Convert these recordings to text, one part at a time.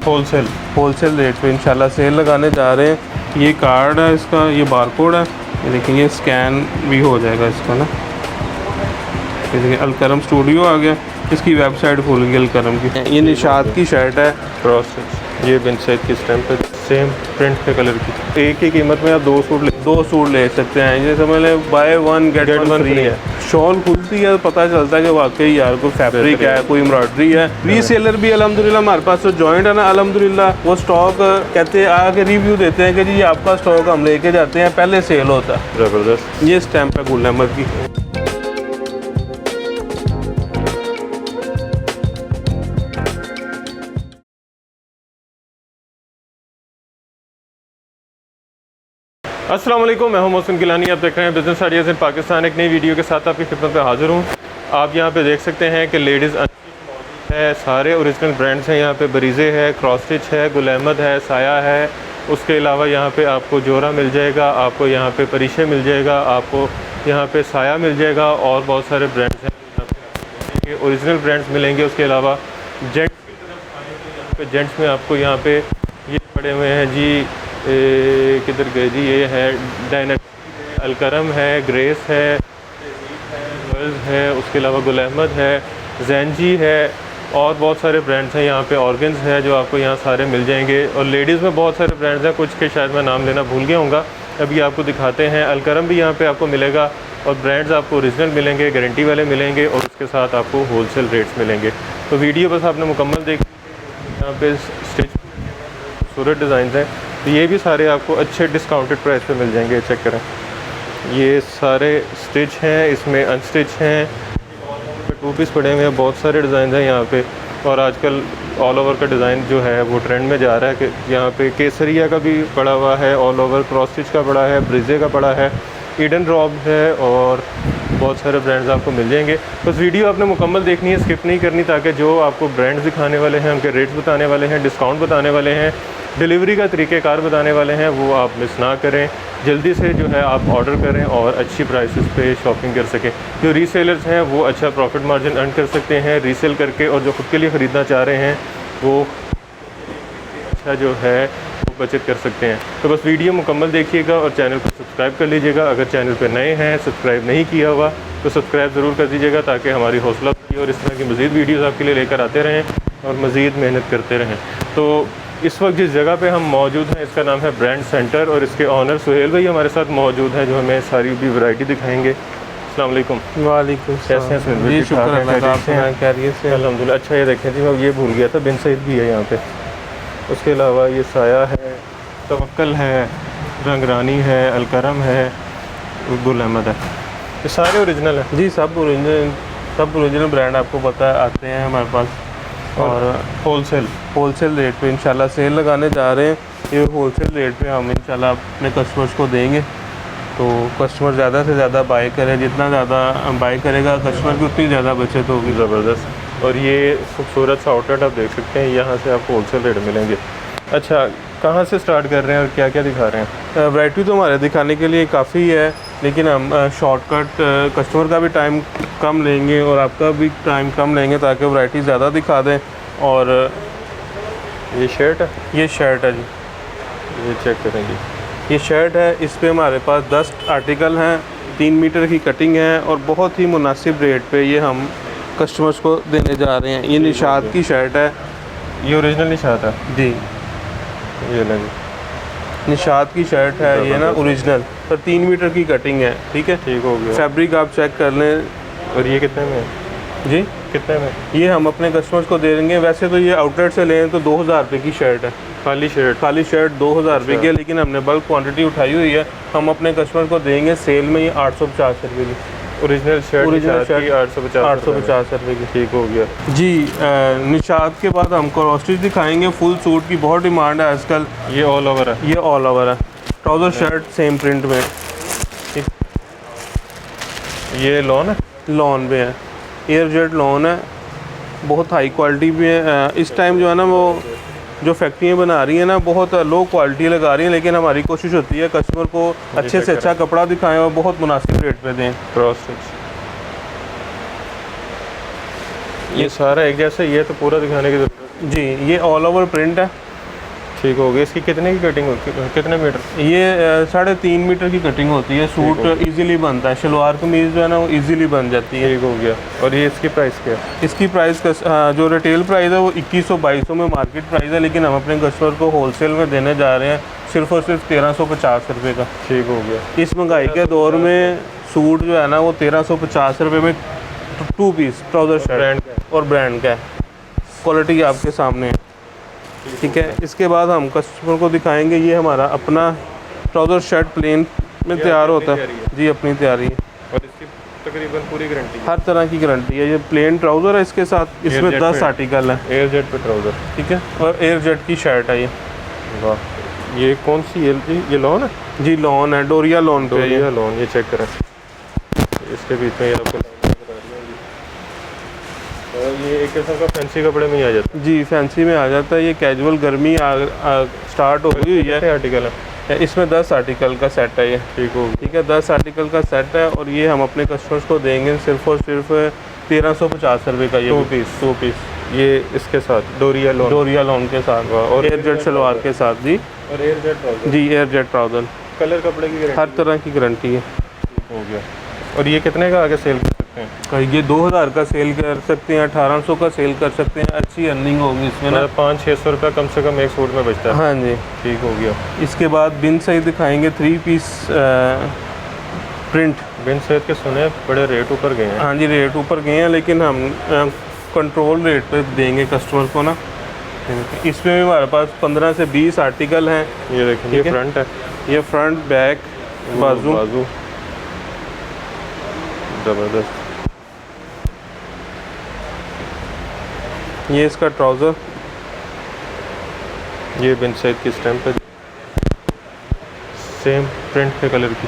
Wholesale rate पे इंशाल्लाह cell लगाने जा रहे हैं। ये कार्ड है इसका, ये बारकोड है, ये देखिए स्कैन भी हो जाएगा इसका ना। ये देखिए अलकरम स्टूडियो आ गया, इसकी वेबसाइट खुल गई अलकरम की। ये निशात की शर्ट है क्रॉस स्टिच, ये बिन सैद की स्टैम्प है, सेम प्रिंट के कलर की। एक ही कीमत में आप दो सूट ले सकते हैं। ये समझ लें by one get one free है। शॉल खुलती है तो पता चलता है कि वाकई यार कोई फैब्रिक है, कोई एम्ब्रॉयडरी है। रीसेलर भी अल्हम्दुलिल्लाह हमारे पास तो जॉइंट है ना, अल्हम्दुलिल्लाह वो स्टॉक कहते हैं आके रिव्यू देते हैं कि जी आपका स्टॉक हम लेके जाते हैं, पहले सेल होता है। ज़बरदस्त। ये स्टैम्प है गुल अहमद की। अस्सलाम वालेकुम, मैं हूं मोहसिन गिलानी। आप देख रहे हैं बिजनेस आइडियाज़ इन पाकिस्तान। एक नई वीडियो के साथ आपकी खिदमत में हाजिर हूं। आप यहां पे देख सकते हैं कि लेडीज़ है, सारे ओरिजिनल ब्रांड्स हैं। यहाँ पे बरीज़े है, क्रॉस स्टिच है, गुल अहमद है, साया है। उसके अलावा यहाँ पे आपको जोरा मिल जाएगा, आपको यहाँ पे परिशे मिल जाएगा, आपको यहाँ पे साया मिल जाएगा और बहुत सारे ब्रांड्स हैं यहाँ पे ओरिजिनल ब्रांड्स मिलेंगे। उसके अलावा जेंट्स की तरफ आएंगे, यहाँ पे जेंट्स में आपको यहाँ पे ये पड़े हुए हैं जी, किधर गए जी, ये है डायनेमिक, अलकरम है, ग्रेस है, वर्ल्ड है, उसके अलावा गुल अहमद है, जैनजी है और बहुत सारे ब्रांड्स हैं। यहाँ पे ऑर्गन्स है जो आपको यहाँ सारे मिल जाएंगे। और लेडीज़ में बहुत सारे ब्रांड्स हैं, कुछ के शायद मैं नाम लेना भूल गया हूँगा, अभी आपको दिखाते हैं। अलकरम भी यहाँ पे आपको मिलेगा और ब्रांड्स आपको ओरिजिनल मिलेंगे, गारंटी वाले मिलेंगे और उसके साथ आपको होलसेल रेट्स मिलेंगे। तो वीडियो बस आपने मुकम्मल देखी। यहाँ पे स्टिच खूबसूरत डिज़ाइन हैं, तो ये भी सारे आपको अच्छे डिस्काउंटेड प्राइस पे मिल जाएंगे। चेक करें, ये सारे स्टिच हैं, इसमें अनस्टिच हैं, टू पीस पड़े हुए हैं, बहुत सारे डिज़ाइन हैं यहाँ पे। और आजकल ऑल ओवर का डिज़ाइन जो है वो ट्रेंड में जा रहा है कि यहाँ पे केसरिया का भी पड़ा हुआ है, ऑल ओवर क्रॉस स्टिच का पड़ा है, ब्रिजे का पड़ा है, ईडन ड्रॉप है और बहुत सारे ब्रांड्स आपको मिल जाएंगे। बस वीडियो आपने मुकम्मल देखनी है, स्किप नहीं करनी, ताकि जो आपको ब्रांड्स दिखाने वाले हैं, उनके रेट्स बताने वाले हैं, डिस्काउंट बताने वाले हैं, डिलीवरी का तरीक़ेकार बताने वाले हैं, वो आप मिस ना करें। जल्दी से जो है आप ऑर्डर करें और अच्छी प्राइसेस पे शॉपिंग कर सकें। जो रीसेलर्स हैं वो अच्छा प्रॉफिट मार्जिन अर्न कर सकते हैं रीसेल करके, और जो ख़ुद के लिए ख़रीदना चाह रहे हैं वो अच्छा जो है वो बचत कर सकते हैं। तो बस वीडियो मुकम्मल देखिएगा और चैनल को सब्सक्राइब कर लीजिएगा। अगर चैनल पर नए हैं, सब्सक्राइब नहीं किया हुआ तो सब्सक्राइब ज़रूर कर दीजिएगा, ताकि हमारी हौसला बढ़े और इस तरह की मज़ीद वीडियोज़ आपके लिए लेकर आते रहें और मज़ीद मेहनत करते रहें। तो इस वक्त जिस जगह पे हम मौजूद हैं इसका नाम है ब्रांड सेंटर और इसके ऑनर सुहेल भाई हमारे साथ मौजूद हैं, जो हमें सारी भी वैरायटी दिखाएंगे। अस्सलाम वालेकुम। वालेकुम। कैसे हैं सुहेल भाई? शुक्र है अल्हम्दुलिल्लाह। अच्छा, ये देखें जी, मैं ये भूल गया था, बिन सईद भी है यहाँ पे। उसके अलावा ये साया है, तवक्कल है, रंगरानी है, अलकरम है, गुल अहमद है। ये सारे ओरिजिनल हैं जी, सब ओरिजिनल ब्रांड आपको पता आते हैं हमारे पास। और होलसेल रेट पे इंशाल्लाह सेल लगाने जा रहे हैं। ये होलसेल रेट पे हम इंशाल्लाह अपने कस्टमर्स को देंगे, तो कस्टमर ज़्यादा से ज़्यादा बाय करें। जितना ज़्यादा बाय करेगा कस्टमर की उतनी ज़्यादा बचत होगी। ज़बरदस्त। और ये खूबसूरत सा आउटलेट आप देख सकते हैं, यहाँ से आपको होलसेल रेट मिलेंगे। अच्छा, कहाँ से स्टार्ट कर रहे हैं और क्या क्या दिखा रहे हैं? वैरायटी तो हमारे दिखाने के लिए काफ़ी है, लेकिन हम शॉर्टकट कस्टमर का भी टाइम कम लेंगे और आपका भी टाइम कम लेंगे, ताकि वैरायटी ज़्यादा दिखा दें। और ये शर्ट है, ये शर्ट है जी, ये चेक करेंगे। ये शर्ट है, इस पे हमारे पास 10 आर्टिकल हैं, 3 मीटर की कटिंग है और बहुत ही मुनासिब रेट पे ये हम कस्टमर्स को देने जा रहे हैं। ये निशात की शर्ट है, ये ओरिजिनल निशात है जी, ये लगे निशात की शर्ट है ये ना ओरिजिनल, पर 3 मीटर की कटिंग है। ठीक है, ठीक हो गया। फैब्रिक आप चेक कर लें। और ये कितने में है जी, कितने में? ये हम अपने कस्टमर्स को दे देंगे। वैसे तो ये आउटलेट से लें तो 2000 रुपये की शर्ट है, खाली शर्ट 2000 रुपये की है, लेकिन हमने बल्क क्वांटिटी उठाई हुई है। हम अपने कस्टमर को देंगे सेल में ये 850 रुपये की ओरिजिनल शर्ट 850 रुपये की। ठीक हो गया जी। निशात के बाद हम क्रॉस स्टिच दिखाएंगे। फुल सूट की बहुत डिमांड है आजकल। ये ऑल ओवर है, ये ऑल ओवर है, ट्राउज़र शर्ट सेम प्रिंट में। ये लॉन है, लॉन में है, एयर जेट लॉन है, बहुत हाई क्वालिटी भी है। इस टाइम जो है ना वो जो फैक्ट्रियाँ बना रही हैं ना बहुत लो क्वालिटी लगा रही हैं, लेकिन हमारी कोशिश होती है कस्टमर को अच्छे से अच्छा कपड़ा दिखाएं और बहुत मुनासिब रेट पे दें। क्रॉस स्टिच ये सारा एक जैसा, ये तो पूरा दिखाने की ज़रूरत जी, ये ऑल ओवर प्रिंट है। ठीक हो गया। इसकी कितने की कटिंग होती है, कितने मीटर? ये 3.5 मीटर की कटिंग होती है। सूट इजीली बनता है, शलवार कमीज़ जो है ना वो इजीली बन जाती है। ठीक हो गया। और ये इसकी प्राइस क्या है? इसकी प्राइस जो रिटेल प्राइस है वो 2100-2200 में मार्केट प्राइस है, लेकिन हम अपने कस्टमर को होलसेल में देने जा रहे हैं सिर्फ और सिर्फ 1350 रुपये का। ठीक हो गया। इस महंगाई के दौर में सूट जो है ना वो 1350 रुपये में 2 पीस ट्राउज़र शर्ट और ब्रांड का है, क्वालिटी आपके सामने है। ठीक है, इसके बाद हम कस्टमर को दिखाएंगे, ये हमारा अपना ट्राउज़र शर्ट प्लेन में तैयार होता है जी, अपनी तैयारी है। और इसकी तकरीबन पूरी गारंटी है, हर तरह की गारंटी है। ये प्लेन ट्राउज़र है, इसके साथ इसमें 10 आर्टिकल है। एयर जेट पे ट्राउज़र, ठीक है, और एयर जेट की शर्ट है ये। वाह, ये कौन सी ये लॉन है जी? लॉन है, डोरिया लॉन पे है ये। डोरिया लॉन, ये चेक करें। इसके बीच में ये आपको और ये एक किस्म का फैंसी कपड़े में ही आ जाता जी, फैंसी में आ जाता है। ये कैजुअल गर्मी स्टार्ट हो गई हुई है। आर्टिकल है इसमें 10 आर्टिकल का सेट है ये। ठीक है, 10 आर्टिकल का सेट है और ये हम अपने कस्टमर्स को देंगे सिर्फ और सिर्फ 1350 रुपये का। ये 2 पीस ये इसके साथ डोरिया लॉन के साथ और एयर जेट सलवार के साथ जी। और एयर जेट ट्राउज़र जी, एयर जेट ट्राउज़र, कलर कपड़े की गारंटी हर तरह की गारंटी है। हो गया। और ये कितने का आगे सेल कर सकते हैं? ये 2000 का सेल कर सकते हैं, 1800 का सेल कर सकते हैं। अच्छी अर्निंग होगी इसमें ना। 500-600 रुपये कम से कम एक सूट में बचता है। हाँ जी, ठीक हो गया। इसके बाद बिन सही दिखाएंगे 3 पीस प्रिंट। बिन सैयद के सुने बड़े रेट ऊपर गए हैं। हाँ जी, रेट ऊपर गए हैं, लेकिन हम कंट्रोल रेट पे देंगे कस्टमर को ना। इसमें भी हमारे पास 15 से 20 आर्टिकल हैं। ये देखें, ये फ्रंट है, ये फ्रंट, बैक, बाजू ज़बरदस्त। ये इसका ट्राउज़र, ये बिन सैयद की स्टैम्प है, सेम प्रिंट के कलर की।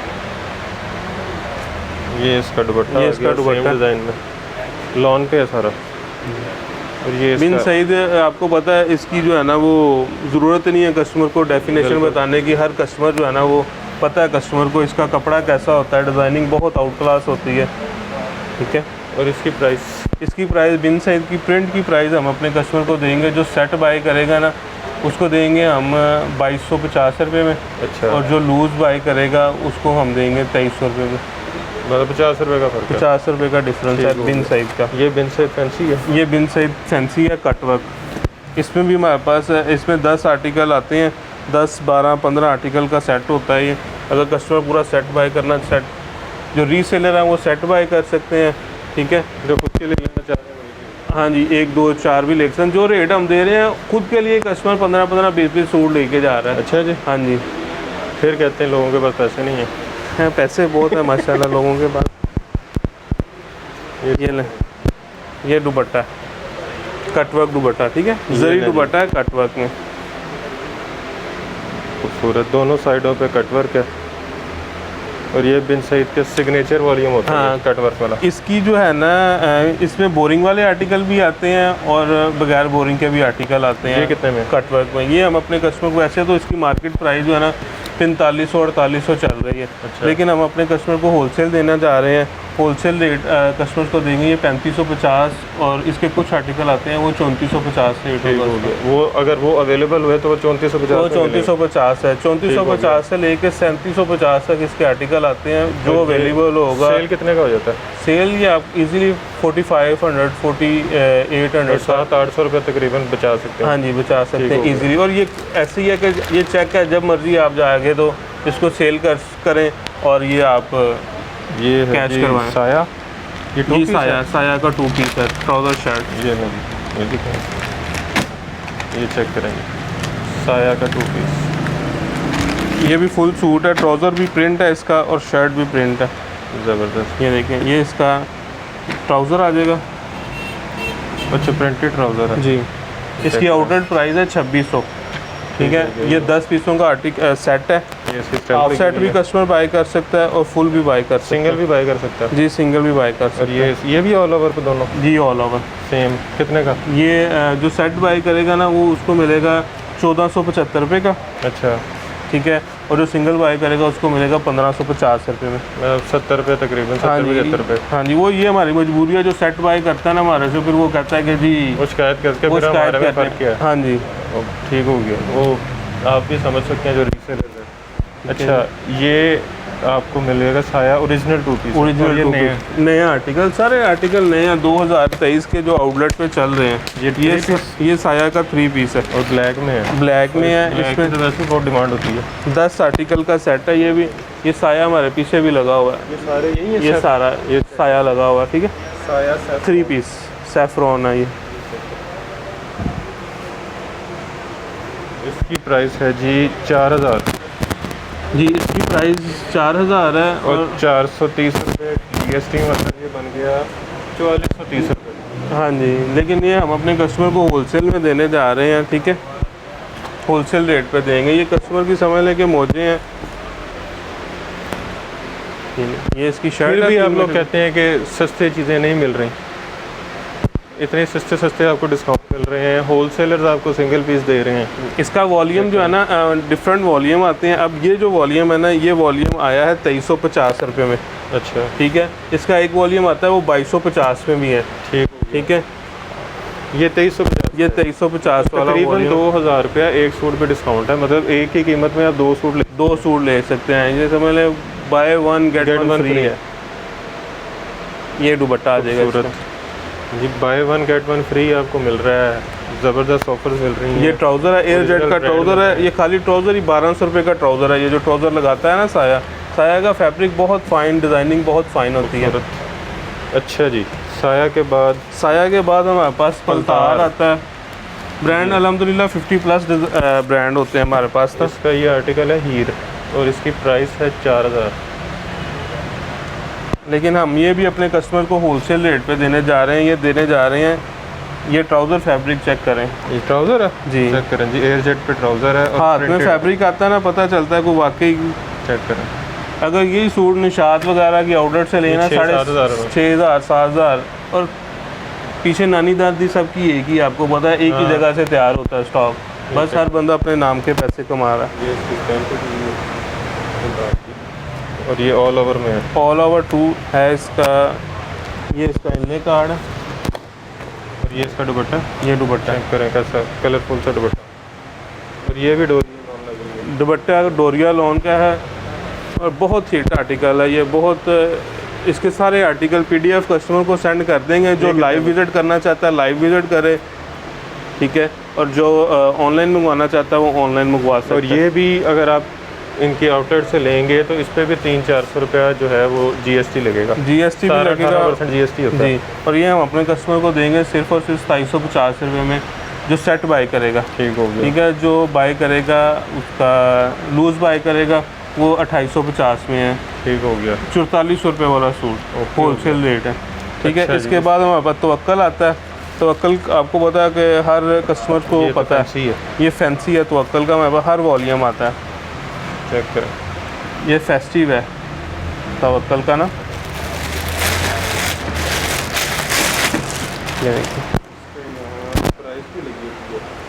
ये इसका दुपट्टा, ये इसका दुपट्टा डिज़ाइन में लॉन पे है सारा। और ये बिन सईद आपको पता है इसकी जो है ना वो ज़रूरत नहीं है कस्टमर को डेफिनेशन बताने की। हर कस्टमर जो है ना वो पता है कस्टमर को इसका कपड़ा कैसा होता है, डिज़ाइनिंग बहुत आउट क्लास होती है। ठीक है, और इसकी प्राइस बिन सईद की प्रिंट की प्राइस हम अपने कस्टमर को देंगे, जो सेट बाय करेगा ना उसको देंगे हम 2250 रुपये में। अच्छा। और जो लूज़ बाय करेगा उसको हम देंगे 2300 रुपये में। मतलब 50 रुपये का फर्क है। 50 रुपये का डिफरेंस है बिन सईद का। ये बिन सईद फैंसी है, ये बिन सईद फैंसी है, कटवर्क। इसमें भी हमारे पास इसमें 10 आर्टिकल आते हैं, 10, 12, 15 आर्टिकल का सेट होता है ये। अगर कस्टमर पूरा सेट बाय करना, सेट जो रीसेलर हैं वो सेट बाय कर सकते हैं। ठीक है, जो खुद के लिए लेना चाह रहे हैं। हाँ जी, 1, 2, 4 भी ले सकते हैं। जो रेट हम दे रहे हैं खुद के लिए कस्टमर 15-15, 20-20 सूट लेके जा रहा है। अच्छा जी। हाँ जी, फिर कहते हैं लोगों के पास पैसे नहीं हैं। पैसे बहुत है माशाल्लाह लोगों के पास। ये ले, ये दुपट्टा, कटवर्क दुपट्टा। ठीक है, जरी दुपट्टा है कटवर्क में, खूबसूरत, दोनों साइडों पे कटवर्क है। और ये बिन सईद के सिग्नेचर वॉल्यूम होता है कटवर्क वाला। इसकी जो है ना इसमें बोरिंग वाले आर्टिकल भी आते हैं और बगैर बोरिंग के भी आर्टिकल आते हैं। ये कितने में? कटवर्क में ये हम अपने कस्टमर को, ऐसे तो इसकी मार्केट प्राइस जो है ना 4500-4800 चल रही है। अच्छा। लेकिन हम अपने कस्टमर को होलसेल देना चाह रहे हैं। होलसेल रेट कस्टमर को देंगे ये 3550, और इसके कुछ आर्टिकल आते हैं वो 3450 रेट होगा। वो अगर वो अवेलेबल हुए तो वो 3450 3450 है। 3450 से लेकर 3750 तक इसके आर्टिकल आते हैं जो अवेलेबल होगा। सेल कितने का हो जाता है? सेल ये आप इजीली 4500, 4800, 700-800 रुपये तकरीबन बचा सकते हैं। हाँ जी, बचा सकते हैं इजीली। और ये ऐसी है कि ये चेक है, जब मर्जी आप जाएंगे तो इसको सेल करें और ये आप ये है कैच करवाएं। साया, ये जी साया का 2 पीस है ट्राउज़र शर्ट। ये नहीं, ये दिखाएं, ये चेक करेंगे, साया का 2 पीस। ये भी फुल सूट है, ट्राउज़र भी प्रिंट है इसका और शर्ट भी प्रिंट है। ज़बरदस्त। ये देखें, ये इसका ट्राउज़र आ जाएगा। अच्छा, प्रिंटेड ट्राउज़र है जी। इसकी आउटलेट प्राइस है 2600। ठीक है, ये 10 पीसों का सेट है। हाफ सेट भी कस्टमर बाय कर सकता है और फुल भी बाय कर सकता है। सिंगल भी बाय कर सकता है। जी, सिंगल भी बाय कर सकता और है। ये भी ऑल ओवर पे दोनों? जी, ऑल ओवर सेम। कितने का? ये जो सेट बाय करेगा ना वो उसको मिलेगा 1475 रुपये का। अच्छा। ठीक है। और जो सिंगल बाय करेगा उसको मिलेगा 1550 रुपये में। 70 रुपये तकरीबन, हाँ 70-75 रुपये। हाँ जी, वो ये हमारी मजबूरी है। जो सेट बाय करता है ना हमारे से, फिर वो कहता है कि जी वो शिकायत करके वो फिर शिकायत हमारे में करते फ़र्क किया हैं। हाँ जी, है, ठीक हो गया। वो आप भी समझ सकते हैं जो रीसेलर है। अच्छा, ये आपको मिलेगा साया ओरिजिनल 2 पीस, ओरिजिनल ये 2 नए हैं। पीस नए आर्टिकल, सारे आर्टिकल नए हैं 2023 के जो आउटलेट पे चल रहे हैं। ये साया का 3 पीस है और ब्लैक में है। ब्लैक में है। ब्लैक इसमें में तो वैसे बहुत डिमांड होती है। 10 आर्टिकल का सेट है। ये भी, ये साया हमारे पीछे भी लगा हुआ है। ये सारे यही है, ये सारा ये साया लगा हुआ है, ठीक है। साया 3 पीस सैफरॉन है ये। इसकी प्राइस है जी 4000 जी, इसकी प्राइस 4000 है और और 430 रुपये GST, मतलब ये बन गया 4430 रुपये। हाँ जी, लेकिन ये हम अपने कस्टमर को होलसेल में देने जा रहे हैं, ठीक है। होलसेल रेट पे देंगे। ये कस्टमर की समझ लें कि मोजे हैं। ये इसकी शर्ट फिर भी है। आप लोग कहते हैं कि सस्ते चीज़ें नहीं मिल रही। इतने सस्ते आपको डिस्काउंट मिल रहे हैं, होलसेलर्स आपको सिंगल पीस दे रहे हैं। इसका वॉल्यूम जो है ना, डिफरेंट वॉल्यूम आते हैं। अब ये जो वॉल्यूम है ना, ये वॉल्यूम आया है 2350 रुपये में, अच्छा, ठीक है। इसका एक वॉल्यूम आता है वो 2250 में भी है, ठीक है। ये 2350, ये 2350 वाला तकरीबन वॉल्यूम 2000 रुपया एक सूट पे डिस्काउंट है। मतलब एक ही कीमत में आप 2 सूट ले सकते हैं। ये समझ लें बाय 1 गेट 1 फ्री है। ये दुपट्टा आ जाएगा इसका। जी, बाय 1 गेट 1 फ्री आपको मिल रहा है। ज़बरदस्त ऑफर्स मिल रही हैं। ये ट्राउज़र है, एयर जेट का ट्राउज़र है। ये खाली ट्राउज़र ही 1200 रुपये का ट्राउज़र है। ये जो ट्राउज़र लगाता है ना साया का फैब्रिक बहुत फ़ाइन, डिज़ाइनिंग बहुत फ़ाइन होती है। अच्छा जी, साया के बाद हमारे पास पलतार आता है। ब्रांड अल्हम्दुलिल्लाह 50+ ब्रांड होते हैं हमारे पास। तो इसका ये आर्टिकल है हीर और इसकी प्राइस है 4000। लेकिन हम ये भी अपने कस्टमर को होलसेल रेट पे देने जा रहे हैं। ये ट्राउज़र फैब्रिक चेक करें। ये ट्राउज़र है जी, चेक करें जी। एयर जेट पे ट्राउज़र है और हाथ में फैब्रिक आता है ना, पता चलता है कि वाकई। चेक करें। अगर यही सूट निशात वगैरह की आउटलेट से लेना 6,500 7,000 और पीछे नानी दादी सबकी एक ही, आपको पता है एक ही जगह से तैयार होता है स्टॉक। बस हर बंदा अपने नाम के पैसे कमा रहा है। ये इसकी स्टैम्प है और ये ऑल ओवर में है। ऑल ओवर 2 है इसका। ये इसका इनले कार्ड है और ये इसका दुपट्टा, ये दुपट्टा चेक करें कैसा कलरफुल सा दुपट्टा। और ये भी डोरिया लॉन लग रही है। दुपट्टा डोरिया लॉन का है और बहुत हिट आर्टिकल है ये। बहुत इसके सारे आर्टिकल PDF कस्टमर को सेंड कर देंगे। जो लाइव विज़िट करना चाहता है लाइव विज़िट करे, ठीक है। और जो ऑनलाइन मंगवाना चाहता है वो ऑनलाइन मंगवा सकता है। और ये भी अगर आप इनके आउटलेट से लेंगे तो इस पे भी 300-400 रुपया जो है वो GST लगेगा। GST भी लगेगा, 18% GST होता है जी। और ये हम अपने कस्टमर को देंगे सिर्फ और सिर्फ 250 रुपये में, जो सेट बाय करेगा। ठीक हो गया। ठीक है, जो बाय करेगा उसका लूज़ बाय करेगा वो 2850 में है। ठीक हो गया। 4400 रुपये वाला सूट होलसेल रेट है, ठीक है। अच्छा इसके बाद हमारे पास तवक्कल आता है। तवक्कल आपको पता है कि हर कस्टमर को ये तो पता फैंसी है। ये फैंसी है। तवक्कल का हमारे पास हर वॉल्यूम आता है। चेक करें। ये फेस्टिव है तवक्कल का ना, ये देखिए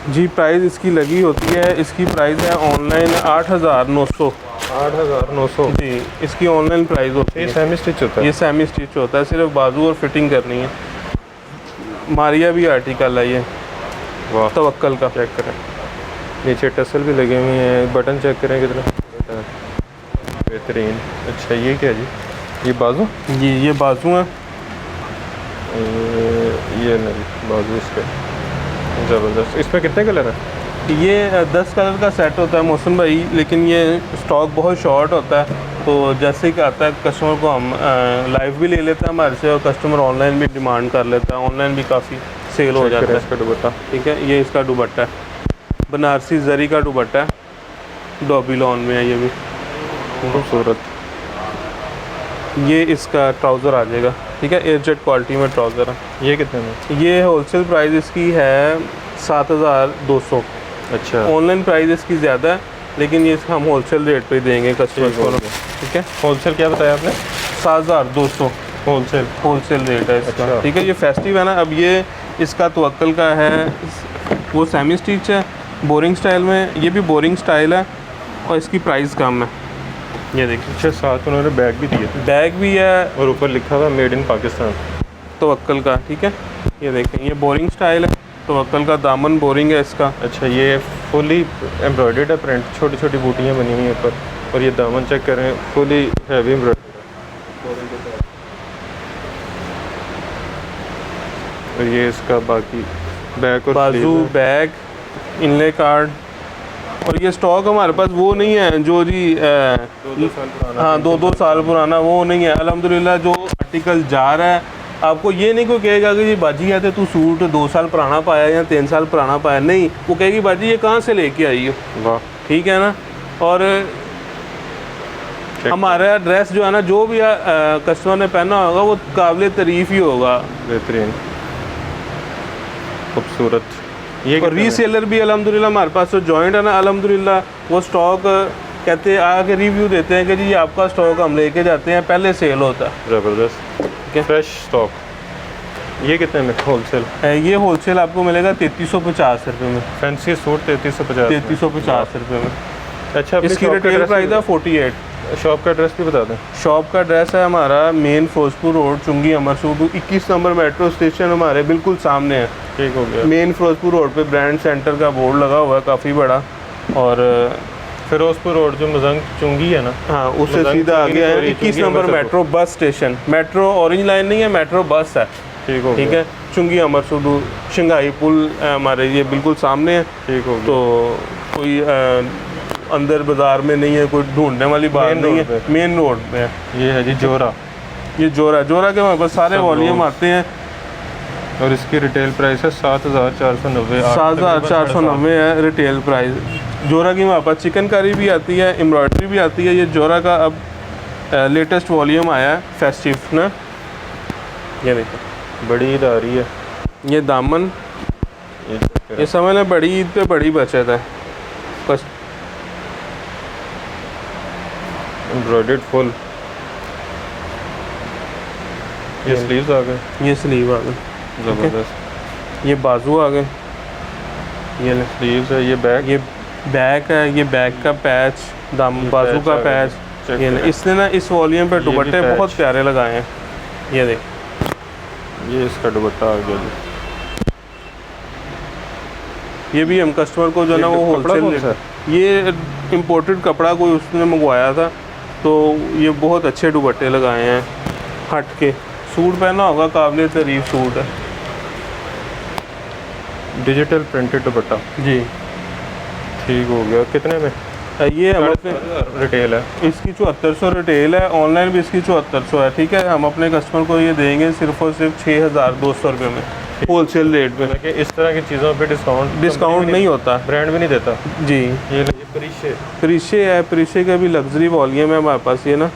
जी। प्राइस इसकी लगी होती है। इसकी प्राइस है ऑनलाइन 8,900 जी। इसकी ऑनलाइन प्राइस होती है। ये सेमी स्टिच होता है। ये सेमी स्टिच होता है, सिर्फ बाजू और फिटिंग करनी है। मारिया भी आर्टिकल है ये वाह, तवक्कल का। चेक करें। नीचे टसल भी लगे हुए हैं। बटन चेक करें कितना बेहतरीन। अच्छा, ये क्या जी? ये बाजू, ये बाजू है। ये नहीं बाजू इसके ज़बरदस्त। इसमें कितने कलर हैं? ये 10 कलर का सेट होता है मौसम भाई, लेकिन ये स्टॉक बहुत शॉर्ट होता है। तो जैसे कि आता है कस्टमर को हम लाइव भी ले लेते हैं हमारे से, और कस्टमर ऑनलाइन भी डिमांड कर लेता है। ऑनलाइन भी काफ़ी सेल हो जाता है इसका दुपट्टा। ठीक है, ये इसका दुपट्टा है, बनारसी जरी का दुपट्टा है, डॉबी लॉन में है ये भी खूबसूरत। ये इसका ट्राउज़र आ जाएगा, ठीक है। एयरजेट क्वालिटी में ट्राउज़र है। ये कितने में? ये होलसेल प्राइस इसकी है 7,200। अच्छा, ऑनलाइन प्राइस इसकी ज़्यादा है, लेकिन ये हम होलसेल रेट पे देंगे कस्टमर को, ठीक है। होलसेल क्या बताया आपने? 7,200 होलसेल रेट है इसका, अच्छा। ठीक है। ये फेस्टिव है ना। अब ये इसका तवक्कल का है, वो सेमी स्टिच है बोरिंग स्टाइल में। ये भी बोरिंग स्टाइल है और इसकी प्राइस कम है। ये देखिए अच्छा, साथ उन्होंने बैग भी दिया बैग भी है और ऊपर लिखा हुआ मेड इन पाकिस्तान। तवक्कल का, ठीक है। ये देखें ये बोरिंग स्टाइल है, तवक्कल का दामन बोरिंग है इसका। अच्छा, ये फुली एम्ब्रॉयडर्ड है, प्रिंट छोटी छोटी बूटियाँ बनी हुई हैं ऊपर, और ये दामन चेक करें फुली हैवी एम्ब्रॉयडर्ड है। और ये इसका बाकी बैक और बाजू, sleeve है। बैग, इनले कार्ड। और ये स्टॉक हमारे पास वो नहीं है जो जी 2 साल पुराना। हाँ 2 साल पुराना वो नहीं है। अल्हम्दुलिल्लाह जो आर्टिकल जा रहा है, आपको ये नहीं कोई कहेगा कि जी बाजी है तो तू सूट 2 साल पुराना पाया या 3 साल पुराना पाया, नहीं, वो कहेगी बाजी ये कहाँ से लेके आई हो, वाह, ठीक है ना। और हमारा ड्रेस जो है ना, जो भी कस्टमर ने पहना होगा वो काबिल तारीफ़ ही होगा, बेहतरीन, खूबसूरत। ये और रीसेलर भी अल्हम्दुलिल्लाह हमारे पास जो जॉइंट है ना, अल्हम्दुलिल्लाह वो स्टॉक कहते आके रिव्यू देते हैं कि जी आपका स्टॉक हम लेके जाते हैं, पहले सेल होता है। ज़बरदस्त फ्रेश स्टॉक। ये कितने में होलसेल? ये होलसेल आपको मिलेगा 3350 रुपये में। फैंसी सूट 3350 3350 रुपये में। अच्छा, अपनी इसकी शॉप का रिटेल एड्रेस प्राइस है 48। शॉप का एड्रेस भी बता दें। शॉप का एड्रेस है हमारा मेन फिरोजपुर रोड, चुंगी अमर सूद, 21 नंबर मेट्रो स्टेशन हमारे बिल्कुल सामने है। ठीक हो गया। मेन फिरोजपुर रोड पे ब्रांड सेंटर का बोर्ड लगा हुआ है काफ़ी बड़ा। और फिरोजपुर रोड जो मजंग चुंगी है ना, हाँ उससे मजंग सीधा चुंगी आगे है सॉरी, 21 चुंगी number Amritsar metro bus station. Metro orange line नहीं है, मेट्रो बस है, ठीक हो ठीक गया। है। चुंगी अमर सूद शंघाई पुल हमारे ये बिल्कुल सामने है। ठीक हो गया। तो कोई अंदर बाजार में नहीं है, कोई ढूंढने वाली बात मेन नहीं रोड है, मेन रोड पे है। ये है जी जोरा, ये जोरा के हमारे पास सारे सब वॉल्यूम लोग। आते हैं। और इसकी रिटेल प्राइस है 7490। 7490 है रिटेल प्राइस। जोरा की हमारे पास चिकनकारी भी आती है, एम्ब्रॉयडरी भी आती है। ये जोरा का अब लेटेस्ट वॉल्यूम आया है फेस्टिव ना, ये देखो बड़ी ईद आ रही है। ये दामन, ये समझ लें बड़ी ईद पे बड़ी बचत है। बस एम्ब्रॉयडर्ड फुल। ये स्लीव्स आ गए, ये स्लीव आ गए, ज़बरदस्त। ये बाजू आ गए, ये ले, स्लीव्स है, ये बैग, ये बैक है, ये बैक का पैच, बाजू पैच का आ गया। पैच। चेक ये ले, करें। इसने ना इस वॉल्यूम पे ये भी दुपट्टे पैच। बहुत प्यारे लगाए हैं। ये देख, ये इसका दुपट्टा आ गया जी। ये भी हम कस्टमर को जो है ना वो कपड़ा कौन सा होलसेल, ये इम्पोर्टेड कपड़ा कोई उसने मंगवाया था, तो ये बहुत अच्छे दुपट्टे लगाए हैं हट के। सूट पहना होगा, काबिल तारीफ सूट है डिजिटल प्रिंटेड दुपट्टा, जी। ठीक हो गया। कितने में? ये हम अपने रिटेल है, इसकी 7400 रिटेल है, ऑनलाइन भी इसकी 7400 है, ठीक है। हम अपने कस्टमर को ये देंगे सिर्फ और सिर्फ 6200 रुपये में होलसेल रेट पे। कि इस तरह की चीज़ों पे डिस्काउंट नहीं होता, ब्रांड भी नहीं देता जी। ये परिशे, प्रीशे है, प्रीशे का भी लग्जरी वॉल्यूम है हमारे पास ये ना,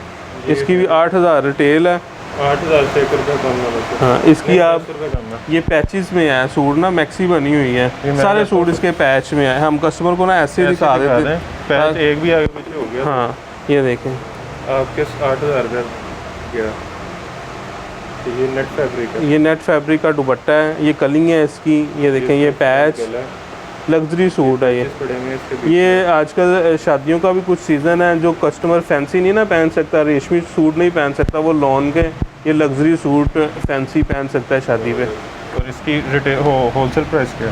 इसकी भी 8000 रिटेल है। 8000 से 1 रुपया कम ना बचे। हाँ इसकी आप 10 रुपये कम है। ये पैचेस में है सूट ना, मैक्सी बनी हुई है, ये सारे मैंने सूट इसके पैच में है। हम कस्टमर को ना ऐसे दिखा देते हैं। पैच एक भी आगे पीछे हो गया हाँ ये देखें, आपके 8000 रुपये गया। ये नेट फैब्रिक है, ये नेट फैब्रिक का दुपट्टा है, ये कलिंग है इसकी, ये देखें ये पैच, लग्जरी सूट है ये। ये आजकल शादियों का भी कुछ सीज़न है, जो कस्टमर फैंसी नहीं ना पहन सकता, रेशमी सूट नहीं पहन सकता, वो लॉन के ये लग्जरी सूट फैंसी पहन सकता है शादी पे। और इसकी रिटेल होलसेल प्राइस क्या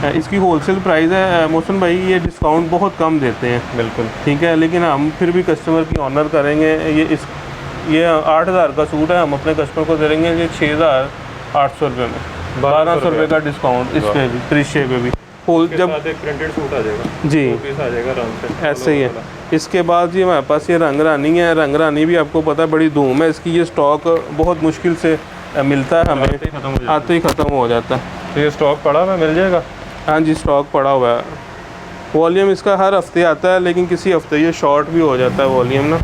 है? इसकी होलसेल प्राइस है मोहसिन भाई, ये डिस्काउंट बहुत कम देते हैं, बिल्कुल ठीक है, लेकिन हम फिर भी कस्टमर की ऑनर करेंगे। ये 8000 का सूट है, हम अपने कस्टमर को दे देंगे ये 6800 रुपये में, 1200 रुपये का डिस्काउंट इस पे भी, प्रीशे पे भी। जब एक प्रिंटेड सूट आ जाएगा जी, पीस आ जाएगा आराम से, ऐसे ही है। इसके बाद जी हमारे पास ये रंग रानी है। रंग रानी भी आपको पता है बड़ी धूम है इसकी, ये स्टॉक बहुत मुश्किल से मिलता है हमें, आते ही ख़त्म हो जाता है। तो ये स्टॉक पड़ा हुआ मिल जाएगा? हाँ जी स्टॉक पड़ा हुआ है। वॉल्यूम इसका हर हफ्ते आता है, लेकिन किसी हफ्ते ये शॉर्ट भी हो जाता है वॉल्यूम ना।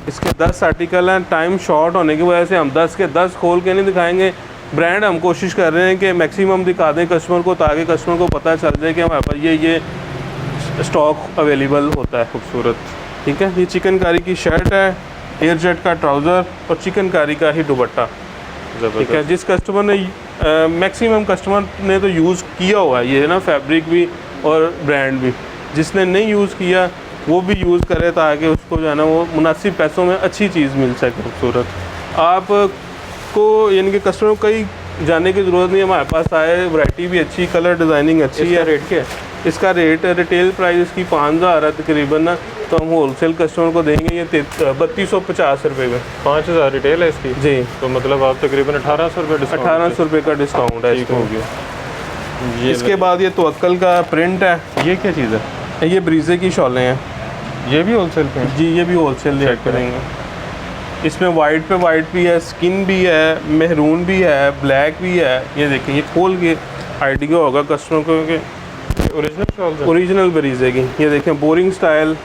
इसके 10 आर्टिकल हैं, टाइम शॉर्ट होने की वजह से हम 10 के 10 खोल के नहीं दिखाएंगे। ब्रांड हम कोशिश कर रहे हैं कि मैक्सिमम दिखा दें कस्टमर को, ताकि कस्टमर को पता चल जाए कि हमारे पास ये स्टॉक अवेलेबल होता है। खूबसूरत, ठीक है। ये चिकनकारी की शर्ट है, एयर जेट का ट्राउज़र और चिकनकारी का ही दुपट्टा, ठीक है। जिस कस्टमर ने मैक्सिमम कस्टमर ने तो यूज़ किया हुआ है ये ना, फैब्रिक भी और ब्रांड भी। जिसने नहीं यूज़ किया वो भी यूज़ करे ताकि उसको जो है ना वो मुनासिब पैसों में अच्छी चीज़ मिल सके, खूबसूरत। आपको यानी कि कस्टमर को कहीं जाने की ज़रूरत नहीं है, हमारे पास आए, वैरायटी भी अच्छी, कलर डिज़ाइनिंग अच्छी है। रेट क्या है? इसका रेट रिटेल प्राइस इसकी 5000 है तकरीबन ना, तो हम होलसेल कस्टमर को देंगे ये 3250 रुपये में। 5000 रिटेल है इसकी जी, तो मतलब आप तकरीबन 1800 रुपये डिस्काउंट 1800 रुपये का डिस्काउंट है ठीक हो इसमें। गया। इसके बाद ये तवक्कल का प्रिंट है, ये क्या चीज़ है? ये ब्रीजे की शॉलें हैं ये भी होलसेल पे है? जी, ये भी होलसेल रेट पे देंगे। इसमें वाइट पे वाइट भी है, स्किन भी है, मेहरून भी है, ब्लैक भी है। ये देखें, ये खोल के आइडिया होगा कस्टमर को कि ओरिजिनल शॉल ओरिजिनल ब्रीजे की। ये देखें बोरिंग स्टाइल,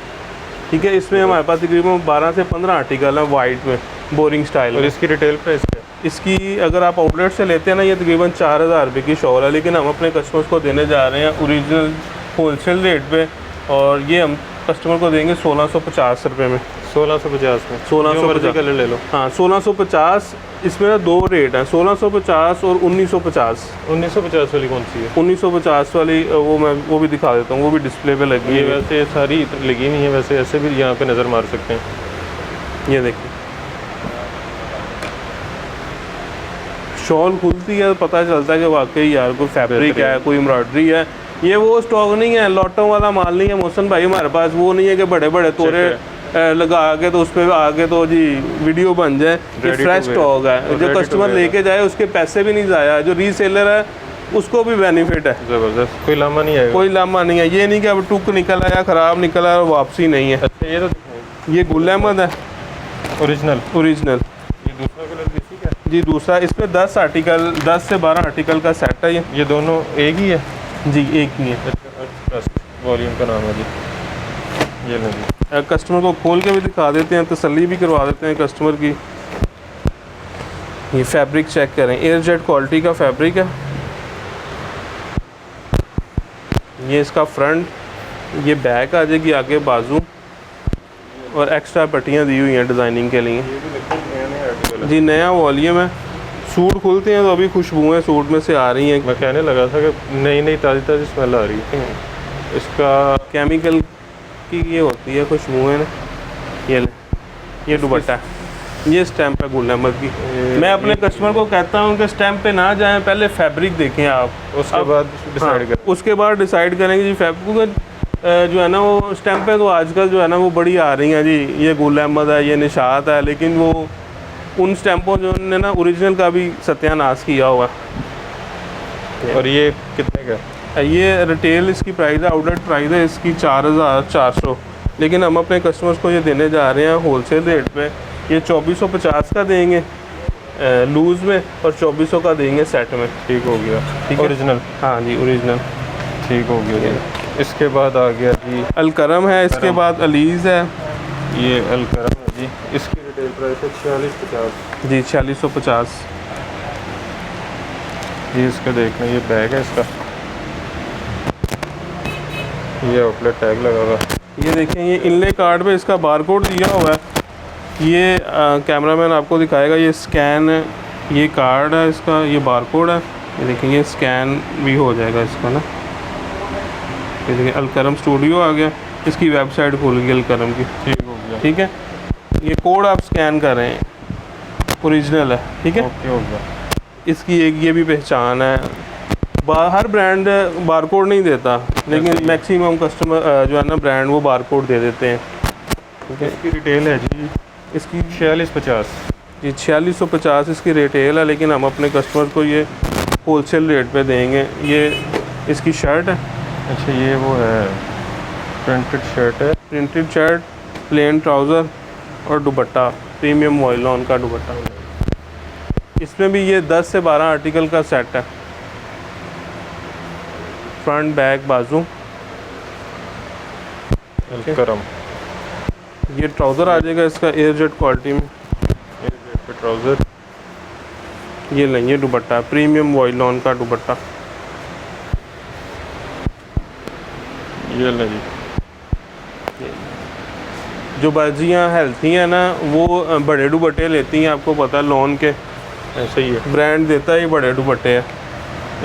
ठीक है। इसमें हमारे पास तकरीबन 12 से 15 आर्टिकल हैं वाइट में, बोरिंग स्टाइल और में। इसकी रिटेल प्राइस क्या है? इसकी अगर आप आउटलेट से लेते हैं ना, ये तकरीबन 4000 रुपये की शॉल है, लेकिन हम अपने कस्टमर्स को देने जा रहे हैं ओरिजिनल होलसेल रेट पे, और ये हम कस्टमर को देंगे 1650 रुपये में। 1650 में 1650 कलर ले लो। हाँ, 1650। इसमें ना दो रेट हैं, 1650 और 1950। 1950 वाली कौन सी है? 1950 वाली वो भी दिखा देता हूँ, वो भी डिस्प्ले पे लगी ये है। वैसे सारी लगी हुई है, वैसे ऐसे भी यहाँ पे नज़र मार सकते हैं। ये देखिए, शॉल खुलती है तो पता चलता है कि वाकई यार कोई फैब्रिक है, कोई एम्ब्रॉयडरी है। ये वो स्टॉक नहीं है, लॉटों वाला माल नहीं है मोहसन भाई हमारे पास। वो नहीं है कि बड़े बड़े तोरे लगा के तो उस पर आगे तो जी वीडियो बन जाए। ये फ्रेश स्टॉक है, जो कस्टमर लेके जाए उसके पैसे भी नहीं जाया, जो रीसेलर है उसको भी बेनिफिट है। ज़बरदस्त, कोई लामा नहीं आएगा। कोई लामा नहीं है, ये नहीं कि अब टुक निकल आया, ख़राब निकल आया और वापसी नहीं है। अच्छा, ये तो ये गुल अहमद है ओरिजिनल। ओरिजिनल। ये दूसरा कलर भी इसी का है? जी, दूसरा। इसमें 10 आर्टिकल, 10 से 12 आर्टिकल का सेट है ये दोनों एक ही है? जी, एक ही है। वॉल्यूम का नाम है जी। ये नहीं जी, कस्टमर को खोल के भी दिखा देते हैं, तसल्ली भी करवा देते हैं कस्टमर की। ये फैब्रिक चेक करें, एयर जेट क्वालिटी का फैब्रिक है। ये इसका फ्रंट, ये बैक आ जाएगी, आगे बाजू और एक्स्ट्रा पट्टियाँ दी हुई हैं डिज़ाइनिंग के लिए। ये भी देखो नया आर्टिकल है। जी, नया वॉल्यूम है। सूट खुलते हैं तो अभी खुशबुएँ सूट में से आ रही हैं। मैं कहने लगा था कि नई नई ताज़ी ताज़ी स्मेल आ रही है इसका। केमिकल की ये होती है खुशबुएँ ना। ये दुपट्टा है, ये स्टैम्प है गुल अहमद की। मैं अपने कस्टमर को कहता हूँ कि स्टैम्प पे ना जाएं, पहले फैब्रिक देखें आप, उसके बाद डिसाइड कर। उसके बाद डिसाइड करेंगे जी फैब्रिक जो है ना। वो स्टैम्प पे तो आजकल जो है ना वो बड़ी आ रही हैं जी, ये गुल अहमद है, ये निशात है, लेकिन वो उन स्टैम्पों जो ने ना ओरिजिनल का भी सत्यानाश किया हुआ है। और ये कितने का है? ये रिटेल इसकी प्राइस है, आउटलेट प्राइस है इसकी 4400, लेकिन हम अपने कस्टमर्स को ये देने जा रहे हैं होलसेल रेट पे। ये 2450 का देंगे लूज़ में, और 2400 का देंगे सेट में। ठीक हो गया, ठीक है? ओरिजिनल। हाँ जी, ओरिजिनल। ठीक हो गया जी। इसके बाद आ गया जी अलकरम है, इसके बाद अलीज़ है। ये अलकरम है जी। इसकी रिटेल प्राइस है 4650 जी, 4650। जी। इसका देखना, ये बैग है इसका, ये आउटलेट टैग लगा हुआ। ये देखें, ये इनले कार्ड पे इसका बारकोड दिया हुआ है। ये कैमरामैन आपको दिखाएगा, ये स्कैन, ये कार्ड है इसका, ये बारकोड है। ये देखें, ये स्कैन भी हो जाएगा इसका ना। ये देखिए, अलकरम स्टूडियो आ गया, इसकी वेबसाइट खुल गई अलकरम की। ठीक हो गया, ठीक है, ये कोड आप स्कैन कर रहे हैं, ओरिजिनल है। ठीक है, ओके हो गया। इसकी एक ये भी पहचान है। हर ब्रांड बारकोड नहीं देता, लेकिन मैक्सिमम कस्टमर जो है ना ब्रांड वो बारकोड दे देते हैं। ठीक है, इसकी रिटेल है जी इसकी 4650 जी 4650 इसकी रिटेल है, लेकिन हम अपने कस्टमर को ये होलसेल रेट पे देंगे। ये इसकी शर्ट है। अच्छा, ये वो है प्रिंटेड शर्ट है। प्रिंटेड शर्ट, प्लेन ट्राउज़र और दुपट्टा, प्रीमियम वॉयलॉन का दुपट्टा। इसमें भी ये 10 से 12 आर्टिकल का सेट है। फ्रंट, बैक, बाजू। अलकरम। ये ट्राउज़र आ जाएगा इसका एयर जेट क्वालिटी में। ट्राउज़र। ये नहीं, ये दुपट्टा, प्रीमियम वॉयलॉन का दुपट्टा। ये ले जी। जो बाजियाँ हेल्थी हैं ना, वो बड़े दुपट्टे लेती हैं, आपको पता है लॉन के। ऐसा ही है। ब्रांड देता ही बड़े दुपट्टे हैं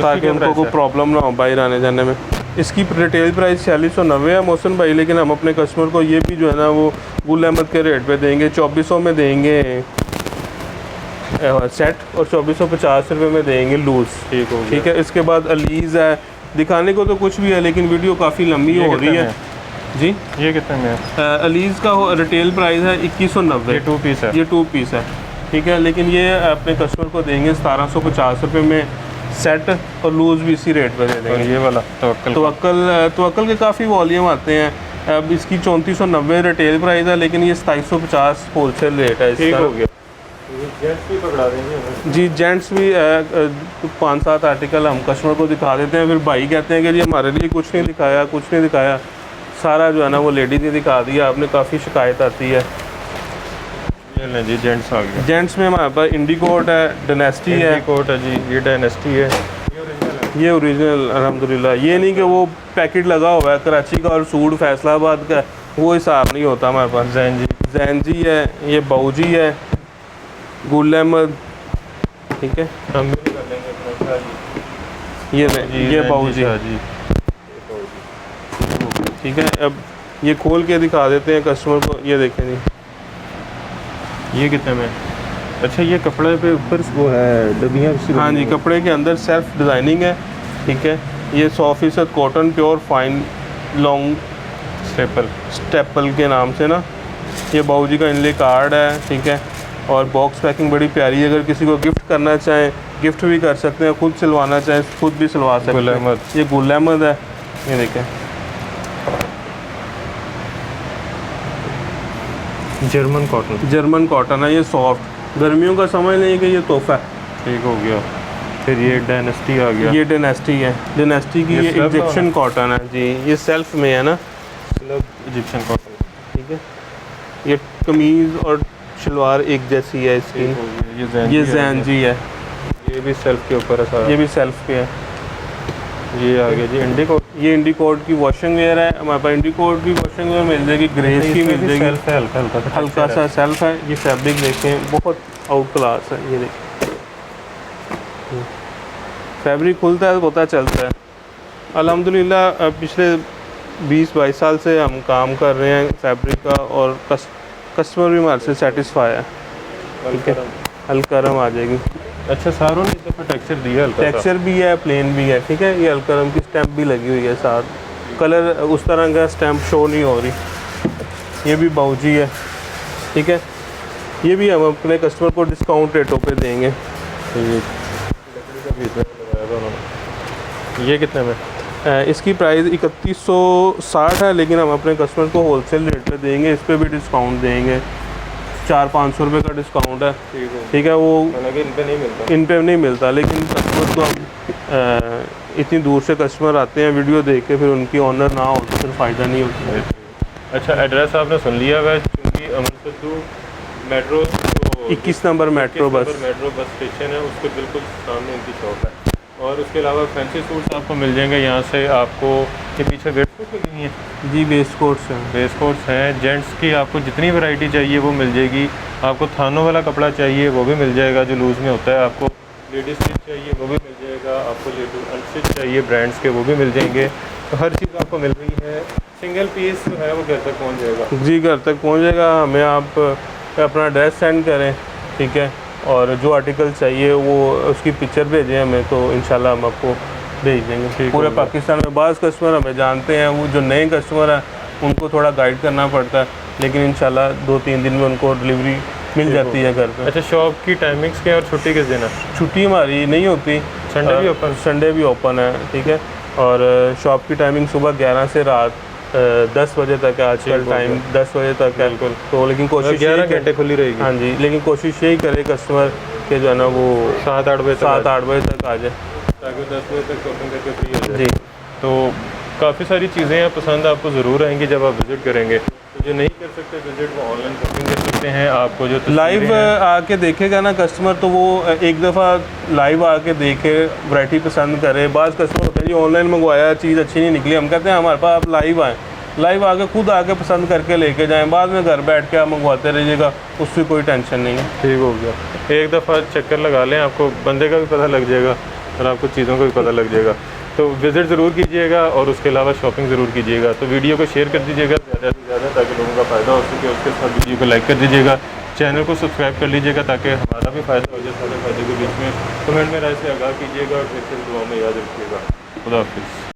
ताकि क्या उनको प्राइस कोई है? प्रॉब्लम ना हो बाहर आने जाने में। इसकी रिटेल प्राइस 4690 है मोहसिन भाई, लेकिन हम अपने कस्टमर को ये भी जो है ना वो गुल अहमद के रेट पे देंगे, 2400 में देंगे सेट और 2450 रुपये में देंगे लूज़। ठीक हो गया। ठीक है। इसके बाद अलीज़ है, दिखाने को तो कुछ भी है लेकिन वीडियो काफ़ी लंबी ये हो रही कितने है में जी। ये कितने में है? अलीज़ का रिटेल प्राइस है 2190, ये 2 पीस है। ये 2 पीस है। ठीक है, लेकिन ये अपने कस्टमर को देंगे 1750 रुपये में सेट और लूज़ भी इसी रेट पे दे और देंगे। ये वाला तवक्कल के काफ़ी वॉल्यूम आते हैं। अब इसकी 3490 रिटेल प्राइस है, लेकिन ये 2750 होलसेल रेट है ठीक हो इसका। गया। जेंट्स भी पकड़ा देंगे। जी जेंट्स भी 5-7 आर्टिकल हम कस्टमर को दिखा देते हैं, फिर भाई कहते हैं कि जी हमारे लिए कुछ नहीं दिखाया, कुछ नहीं दिखाया। सारा जो है ना वो लेडीज़ ने दिखा दिया, आपने काफ़ी शिकायत आती है। ये लें जी, जेंट्स आ गया। जेंट्स में हमारे पास इंडिकोट है, डायनेस्टी है, कोट है जी, ये डायनेस्टी है। ये ओरिजिनल अल्हम्दुलिल्लाह। ये नहीं कि वो पैकेट लगा हुआ है कराची का और सूट फैसलाबाद का, वो हिसाब नहीं होता हमारे पास। जैनजी है, ये बाऊजी है, गुल अहमद। ठीक है, हम भी कर लेंगे अपना जी। ये बाऊजी। जी। ठीक है, अब ये खोल के दिखा देते हैं कस्टमर को। ये देखें जी, ये कितने में? अच्छा, ये कपड़े पे ऊपर वो है डबियाँ। हाँ जी, कपड़े के अंदर सेल्फ डिज़ाइनिंग है। ठीक है, ये 100% cotton pure fine long staple के नाम से ना। ये बाऊजी का इनले कार्ड है। ठीक है, और बॉक्स पैकिंग बड़ी प्यारी है। अगर किसी को गिफ्ट करना चाहें गिफ्ट भी कर सकते हैं, खुद सिलवाना चाहें खुद भी सिलवा सकते गुल हैं। अहमद। ये गुल अहमद है, ये देखें। जर्मन कॉटन है, ये सॉफ्ट, गर्मियों का समझ नहीं कि ये तोहफा है। ठीक हो गया। फिर ये डायनेस्टी आ गया। ये डायनेस्टी है, डायनेस्टी की ये सेल्फ इजिप्शियन कॉटन है जी। ये सेल्फ में है ना। Egyptian cotton. ठीक है, ये कमीज़ और शलवार एक जैसी है इसकी। ये जैन जी है, ये भी सेल्फ के ऊपर है सारा। ये भी सेल्फ पे है। ये आ गया जी इंडिको। ये इंडिकोट की वॉशिंग वेयर है हमारे पास। इंडिकोट की वॉशिंग वेयर मिल जाएगी, ग्रेस की मिल जाएगी। सेल्फ है, हल्का हल्का सा सेल्फ है। ये फैब्रिक देखें, बहुत आउट क्लास है। ये देखें, फैब्रिक खुलता है तो पता चलता है। अल्हम्दुलिल्लाह पिछले 20-22 साल से हम काम कर रहे हैं फैब्रिक का, और कस्टमर भी हमारे से सेटिस्फाई है। ठीक है, हल्करम आ जाएगी। अच्छा, सारों ने इस दफ़ा टेक्सचर दिया, हल्का सा। टेक्सचर भी है, प्लेन भी है। ठीक है, ये हल्करम की स्टैम्प भी लगी हुई है साथ। कलर उस तरह का स्टैम्प शो नहीं हो रही। ये भी बाऊजी है। ठीक है, ये भी हम अपने कस्टमर को डिस्काउंट रेटों पे देंगे। ये कितने में? इसकी प्राइस 3160 है, लेकिन हम अपने कस्टमर को होलसेल रेट पे देंगे। इस पर भी डिस्काउंट देंगे, 400-500 रुपये का डिस्काउंट है। ठीक है, वो इन पे नहीं मिलता, लेकिन कस्टमर को हम इतनी दूर से कस्टमर आते हैं, वीडियो देख के फिर उनकी ऑनर ना हो तो फिर फ़ायदा नहीं होता है। अच्छा, एड्रेस आपने सुन लिया हुआ है, क्योंकि Aman Sidhu metro 21 number metro bus station है, उसके बिल्कुल सामने इनकी शॉप है। और उसके अलावा फैंसी सूट्स आपको मिल जाएंगे यहाँ से। आपको ये पीछे वेस्ट कोट लगी हुई है जी, वेस्ट कोट्स हैं। वेस्ट कोट्स हैं जेंट्स की, आपको जितनी वैरायटी चाहिए वो मिल जाएगी। आपको थानों वाला कपड़ा चाहिए वो भी मिल जाएगा जो लूज़ में होता है। आपको लेडीज स्टिच चाहिए वो भी मिल जाएगा। आपको लेडीज अनस्टिच चाहिए ब्रांड्स के, वो भी मिल जाएंगे। तो हर चीज़ आपको मिल रही है। सिंगल पीस जो है वो घर तक पहुँच जाएगा जी, घर तक पहुंच जाएगा। हमें आप अपना एड्रेस सेंड करें। ठीक है, और जो आर्टिकल चाहिए वो उसकी पिक्चर भेजें हमें, तो इंशाल्लाह हम आपको भेज देंगे। पूरे पाकिस्तान में बाज़ कस्टमर हमें जानते हैं, वो जो नए कस्टमर हैं उनको थोड़ा गाइड करना पड़ता है, लेकिन इंशाल्लाह 2-3 दिन में उनको डिलीवरी मिल जाती है घर पे। अच्छा, शॉप की टाइमिंग्स क्या है और छुट्टी किस दिन है? छुट्टी हमारी नहीं होती, संडे भी ओपन? संडे भी ओपन है। ठीक है, और शॉप की टाइमिंग सुबह 11 से रात 10 बजे तक है। आजकल टाइम 10 बजे तक है, तो लेकिन कोशिश 11 घंटे खुली रहेगी। हाँ जी, लेकिन कोशिश यही करे कस्टमर के जो है ना वो 7-8 बजे तक आ जाए, ताकि 10 बजे तक शॉपिंग करके फ्री हो जाए। जी। तो काफ़ी सारी चीज़ें हैं, पसंद आपको ज़रूर आएंगी जब आप विज़िट करेंगे। तो जो नहीं कर सकते विज़िट, वो ऑनलाइन शॉपिंग कर सकते हैं। आपको जो लाइव आके देखेगा ना कस्टमर, तो वो एक दफ़ा लाइव आके देखे, वैरायटी पसंद करे। बाज़ कस्टमर होते हैं जी ऑनलाइन मंगवाया, चीज़ अच्छी नहीं निकली, हम कहते हैं हमारे पास आप लाइव आएँ, लाइव आके खुद आके पसंद करके लेके जाएं, बाद में घर बैठ के आप मंगवाते रहिएगा, उससे कोई टेंशन नहीं है। ठीक हो गया, एक दफ़ा चक्कर लगा लें, आपको बंदे का भी पता लग जाएगा और आपको चीज़ों का भी पता लग जाएगा। तो विज़िट ज़रूर कीजिएगा और उसके अलावा शॉपिंग ज़रूर कीजिएगा। तो वीडियो को शेयर कर दीजिएगा ज़्यादा से ज़्यादा ताकि लोगों का फ़ायदा हो सके। उसके साथ वीडियो को लाइक कर दीजिएगा, चैनल को सब्सक्राइब कर लीजिएगा ताकि हमारा भी फ़ायदा हो जाए। सारे फ़ायदे के बीच में कमेंट में राय से आगाह कीजिएगा और फिर से दुआ में याद रखिएगा। खुदा हाफिज़।